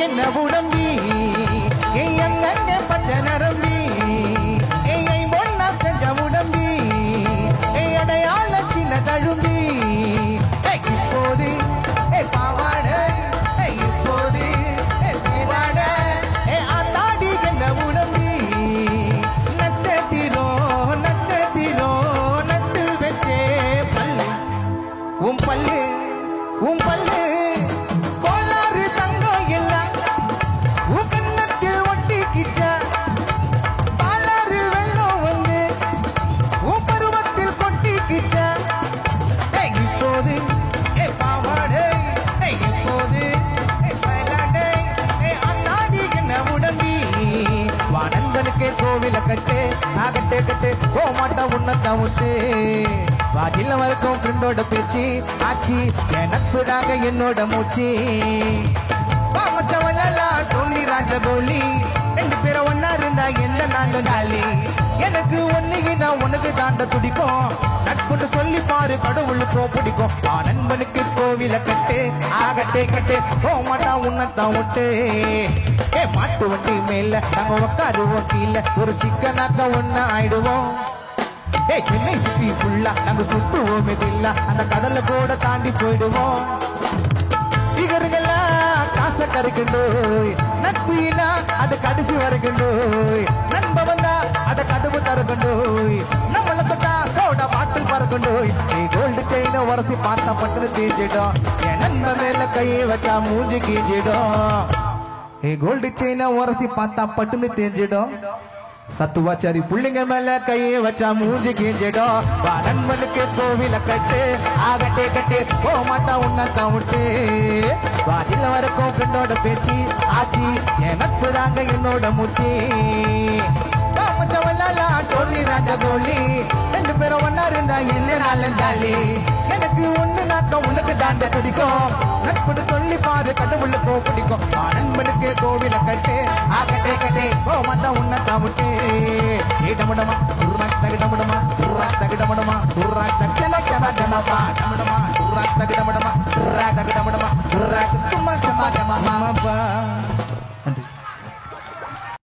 என்ன உடம்பி எங்க பச்சை நரம்பி ஒன்னா செஞ்ச உடம்பி அடையாள சின்ன தழும்பி இப்போது பாவாட இப்போது மேலாட ஆத்தாடி என்ன உடம்பி நட்சத்திரோ நட்சத்திரோ நட்டு வச்சே பல்லு உன் பல்லு உன் பல்லு கோளாறு தங்கம் எல்லாம் உன் கண்ணத்தில் ஒட்டிக்கிச்சா பாலாறு வெள்ளம் வந்து உன் பருவத்தில் கொட்டிக்கிச்சா இப்போது பாவாடை இப்போது மயிலாடை அண்ணாடி என்ன உடம்பி வா நண்பனுக்கே கோவில கட்டு கட்டு கட்டு போமாட்டா உன்னத்தான் விட்டு வாஜில வரைக்கும் ஃப்ரெண்டோட பேச்சு ஆச்சி என் நட்பு தாங்க என்னோட மூச்சு மச்சவெல்லாம் டோனி ராஜகோலி ரெண்டு பேரும் ஒன்னா இருந்தா எந்த நாங்க நாளி எனக்கு ஒன்னுகினா உனக்கு தாண்ட துடிக்கும் நட்புன்னு சொல்லி பாரு கடவுளுக்கும் பிடிக்கும் நண்பனுக்கு கோவில கட்டு ஆகட்டே கட்டு போமாட்டா உன்னத்தான் விட்டு மாட்டு வண்டி மேல நாங்க உட்காருவோம் கீழே ஒரு சிக்கனாக்க ஒன்னு ஆயிடுவோம் சென்னை சிட்டி ஃபுல்லா நாங்க சுத்துவோம் எதில்ல அந்த கடலை கூட தாண்டி போயிடுவோம் இகருங்கெல்லாம் காசை கரைக்கண்டோய் நட்புனா அது கடைசி வரைக்கண்டோய் நண்ப வந்தா அதை கடுவு தரக்கண்டோய் நம்மளத்தை சோட பாட்டில் பறக்கண்டோய் கோல்டு செயின உரசி பார்த்தா பட்டு தேஞ்சிடும் என் நண்ப மேல கையை வச்சா மூஞ்சி கீஞ்சிடும் கோல்டு செயின உரசி பார்த்தா பட்டுன்னு தேஞ்சிடும் சத்துவாச்சாரி புள்ளிங்க மேல கையை வச்சா மூஞ்சி கீஞ்சிடும் வா நண்பனுக்கு கோவில கட்டு ஆகட்டே கட்டு போமாட்டா உன்னத்தான் விட்டு வாஜில வரைக்கும் ஃப்ரெண்டோட பேச்சு ஆச்சி என் நட்பு தாங்க என்னோட மூச்சு டோனி ராஜகோலி ரெண்டு பேரும் ஒன்னா இருந்தா என்ன நாளும் ஜாலி எனக்கு ஒண்ணு நாக்க உனக்கு தாண்ட துடிக்கும் நட்புன்னு சொல்லி பாரு கடவுளுக்கு பிடிக்கும் நண்பனுக்கு கோவில கட்டு ஆகட்டே கட்டே போமாட்டா உன்னத்தான் விட்டு டமடமா துர்ராக் தகிடமடமா துர்ராக் தகிடமடமா துர்ராக் தகிடமடமா டமடமா துர்ராக் தகிடமடமா துர்ராக் தகிடமடமா துர்ராக் தும்மா ஜமா ஜமா